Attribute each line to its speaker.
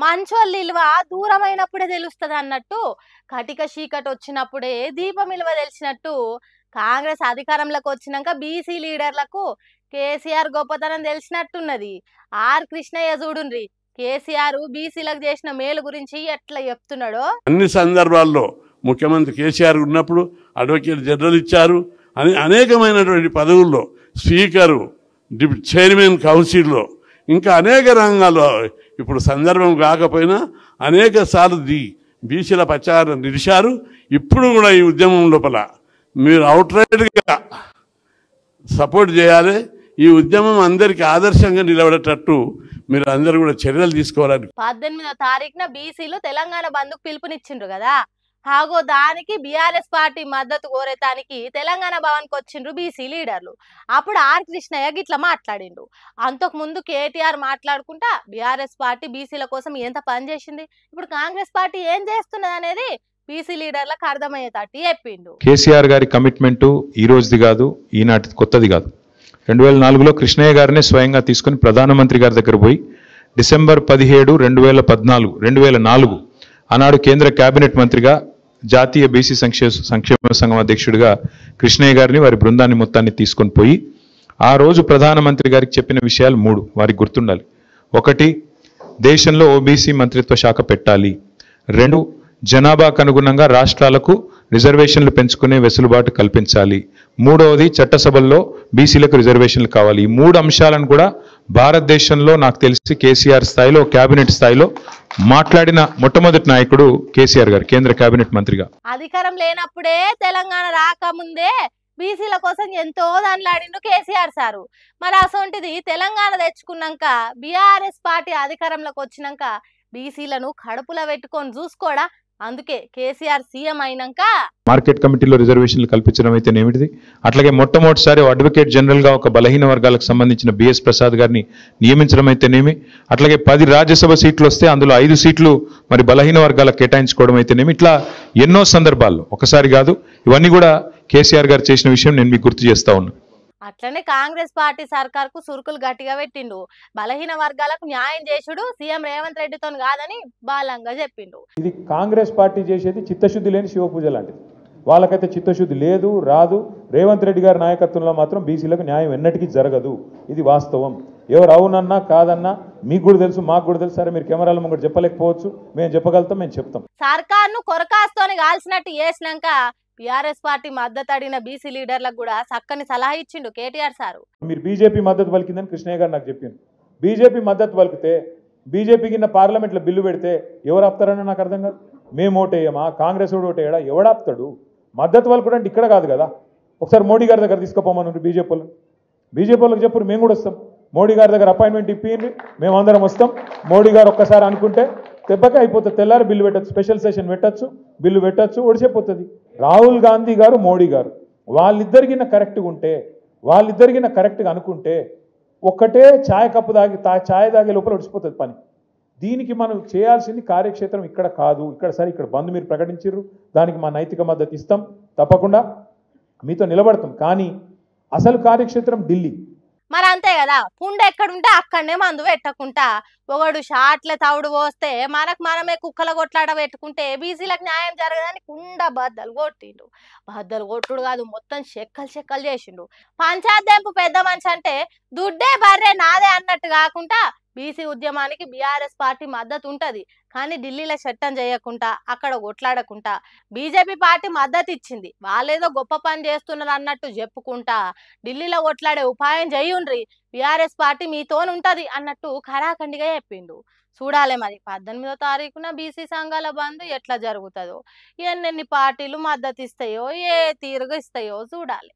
Speaker 1: మంచోళ్ళ విలువ దూరమైనప్పుడే తెలుస్తుంది అన్నట్టు కటిక చీకటి వచ్చినప్పుడే దీపం విలువ తెలిసినట్టు కాంగ్రెస్ అధికారంలోకి వచ్చినాక బీసీ లీడర్లకు కేసీఆర్ గొప్పతనం తెలిసినట్టున్నది. ఆర్ కృష్ణయ్య చూడుండ్రి కేసీఆర్ బీసీలకు చేసిన మేలు గురించి ఎట్లా చెప్తున్నాడో.
Speaker 2: అన్ని సందర్భాల్లో ముఖ్యమంత్రి కేసీఆర్ ఉన్నప్పుడు అడ్వకేట్ జనరల్ ఇచ్చారు, అనేకమైనటువంటి పదవుల్లో స్పీకరు, చైర్మన్ కౌన్సిల్లో, ఇంకా అనేక రంగాల్లో ఇప్పుడు సందర్భం కాకపోయినా అనేక సార్లు బీసీల ప్రచారం నిలిచారు. ఇప్పుడు కూడా ఈ ఉద్యమం లోపల మీరు అవుట్రైట్గా సపోర్ట్ చేయాలి. ఈ ఉద్యమం అందరికీ ఆదర్శంగా నిలబడేటట్టు మీరు అందరూ కూడా చర్యలు తీసుకోవాలని.
Speaker 1: 18వ తారీఖున బీసీలు తెలంగాణ బంద్కు పిలుపునిచ్చిండ్రు కదా, హాగో దానికి బీఆర్ఎస్ పార్టీ మద్దతు కోరేతానికి తెలంగాణ భవన్కి వచ్చిండ్రు బీసీ లీడర్లు. అప్పుడు ఆర్ కృష్ణయ్య గిట్లా మాట్లాడిండు. అంతకు ముందు కేటీఆర్ మాట్లాడుకుంటా బీఆర్ఎస్ పార్టీ బీసీల కోసం ఎంత పని చేసింది, ఇప్పుడు కాంగ్రెస్ పార్టీ ఏం చేస్తున్నది అనేది బీసీ లీడర్లకు అర్థమయ్యేటట్టు చెప్పిండు.
Speaker 3: కేసీఆర్ గారి కమిట్మెంటు ఈ రోజుది కాదు, ఈనాటి కొత్తది కాదు. 2004లో కృష్ణయ్య గారిని స్వయంగా తీసుకుని ప్రధానమంత్రి గారి దగ్గర పోయి డిసెంబర్ 17, 2004 ఆనాడు కేంద్ర కేబినెట్ మంత్రిగా జాతీయ బీసీ సంక్షేమ సంఘం అధ్యక్షుడిగా కృష్ణయ్య గారిని వారి బృందాన్ని మొత్తాన్ని తీసుకొని పోయి ఆ రోజు ప్రధానమంత్రి గారికి చెప్పిన విషయాలు 3 వారికి గుర్తుండాలి. 1, దేశంలో ఓబీసీ మంత్రిత్వ శాఖ పెట్టాలి. 2, జనాభాకు అనుగుణంగా రాష్ట్రాలకు రిజర్వేషన్లు పెంచుకునే వెసులుబాటు కల్పించాలి. 3వది చట్టసభల్లో బీసీలకు రిజర్వేషన్లు కావాలి. ఈ 3 అంశాలను కూడా భారతదేశంలో నాకు తెలిసి కేసీఆర్ స్థాయిలో, కేబినెట్ స్థాయిలో మాట్లాడిన మొట్టమొదటి నాయకుడు కేసీఆర్ గారు, కేంద్ర కేబినెట్ మంత్రిగా.
Speaker 1: అధికారం లేనప్పుడే తెలంగాణ రాకముందే బీసీల కోసం ఎంతో దానిలాడిండు కేసీఆర్ సారు. మరి అసొంటిది తెలంగాణ తెచ్చుకున్నాక బీఆర్ఎస్ పార్టీ అధికారంలోకి వచ్చినాక బీసీలను కడుపులో పెట్టుకొని చూసుకోడా. అందుకే కేసీఆర్ సీఎం అయినాక
Speaker 3: మార్కెట్ కమిటీలో రిజర్వేషన్లు కల్పించడం అయితే ఏమిటిది, అట్లాగే మొట్టమొదటిసారి అడ్వకేట్ జనరల్గా ఒక బలహీన వర్గాలకు సంబంధించిన బిఎస్ ప్రసాద్ గారిని నియమించడం అయితేనేమి, అట్లాగే 10 రాజ్యసభ సీట్లు వస్తే అందులో 5 సీట్లు మరి బలహీన వర్గాలకు కేటాయించుకోవడం అయితేనేమి, ఇట్లా ఎన్నో సందర్భాల్లో, ఒకసారి కాదు, ఇవన్నీ కూడా కేసీఆర్ గారు చేసిన విషయం నేను మీకు గుర్తు చేస్తా ఉన్నా.
Speaker 1: అట్లనే కాంగ్రెస్ పార్టీ సర్కార్కు సురుకులు గట్టిగా పెట్టిండు. బలహీన వర్గాలకు న్యాయం చేసుడు సీఎం రేవంత్ రెడ్డితో కాదని బాలంగా చెప్పిండు.
Speaker 4: ఇది కాంగ్రెస్ పార్టీ చేసేది చిత్తశుద్ధి లేని శివపూజ లాంటిది. వాళ్ళకైతే చిత్తశుద్ధి లేదు, రాదు. రేవంత్ రెడ్డి గారి నాయకత్వంలో మాత్రం బీసీలకు న్యాయం ఎన్నటికీ జరగదు. ఇది వాస్తవం. ఎవరు అవునన్నా కాదన్నా మీకు కూడా తెలుసు, మాకు కూడా తెలుసు. సరే మీరు కెమెరాల ముందు చెప్పలేకపోవచ్చు, మేము చెప్పగలుగుతాం, మేము చెప్తాం.
Speaker 1: సర్కార్ను కొరకాస్తోని కాల్చినట్టు చేసినాక బీఆర్ఎస్ పార్టీ మద్దతు అడిగిన బీసీ లీడర్లకు కూడా చక్కని సలహా ఇచ్చిండు కేటీఆర్ సారు.
Speaker 4: మీరు బీజేపీ మద్దతు పలికిందని కృష్ణయ్య గారు నాకు చెప్పిండు. బీజేపీ మద్దతు పలికితే, బీజేపీ కింద పార్లమెంట్లో బిల్లు పెడితే ఎవరు ఆపుతారని నాకు అర్థం కాదు. మేము ఓటేయమా, కాంగ్రెస్ ఓటేయడా, ఎవడాపుతాడు? మద్దతు పలుకుడు అంటే ఇక్కడ కాదు కదా. ఒకసారి మోడీ గారి దగ్గర తీసుకుపోమన్నారు బీజేపీ వాళ్ళకి చెప్పు, మేము కూడా వస్తాం. మోడీ గారి దగ్గర అపాయింట్మెంట్ ఇప్పింది, మేమందరం వస్తాం. మోడీ గారు ఒక్కసారి అనుకుంటే దెబ్బకే అయిపోతుంది. తెల్లారి బిల్లు పెట్టచ్చు, స్పెషల్ సెషన్ పెట్టచ్చు, బిల్లు పెట్టచ్చు, ఒడిచిపోతుంది. రాహుల్ గాంధీ గారు, మోడీ గారు వాళ్ళిద్దరికిన కరెక్ట్గా ఉంటే, వాళ్ళిద్దరికిన కరెక్ట్గా అనుకుంటే ఒక్కటే ఛాయ్ కప్పు ఛాయ్ తాగే లోపల ఒడిచిపోతుంది పని. దీనికి మనం చేయాల్సింది కార్యక్షేత్రం ఇక్కడ కాదు. ఇక్కడ బంద్ మీరు ప్రకటించారు, దానికి మా నైతిక మద్దతు ఇస్తాం, తప్పకుండా మీతో నిలబడతాం. కానీ అసలు కార్యక్షేత్రం ఢిల్లీ.
Speaker 1: మరి అంతే కదా, పుండ ఎక్కడుంటే అక్కడనే మందు పెట్టకుంటా ఒకడు షాట్ల తవుడు పోస్తే మనమే కుక్కల కొట్లాడ పెట్టుకుంటే బీసీలకు న్యాయం జరగదని కుండ బద్దలు కొట్టిండు. బద్దలు కొట్టుడు కాదు, మొత్తం చెక్కలు చేసిండు. పంచాయత్ పెద్ద మనిషి అంటే దుడ్డే బర్రే నాదే అన్నట్టు కాకుండా బీసీ ఉద్యమానికి బీఆర్ఎస్ పార్టీ మద్దతు ఉంటది. కానీ ఢిల్లీలో చట్టం చేయకుండా, అక్కడ కొట్లాడకుండా బీజేపీ పార్టీ మద్దతు ఇచ్చింది. వాళ్ళేదో గొప్ప పని చేస్తున్నారు అన్నట్టు చెప్పుకుంటా ఢిల్లీలో కొట్లాడే ఉపాయం చేయుండ్రి, బీఆర్ఎస్ పార్టీ మీతోనుంటది అన్నట్టు ఖరాఖండిగా చెప్పిండు. చూడాలి మరి 18వ తారీఖున బీసీ సంఘాల బంద్ ఎట్లా జరుగుతుందో, ఎన్నెన్ని పార్టీలు మద్దతు ఇస్తాయో, ఏ తీరుగా ఇస్తాయో చూడాలి.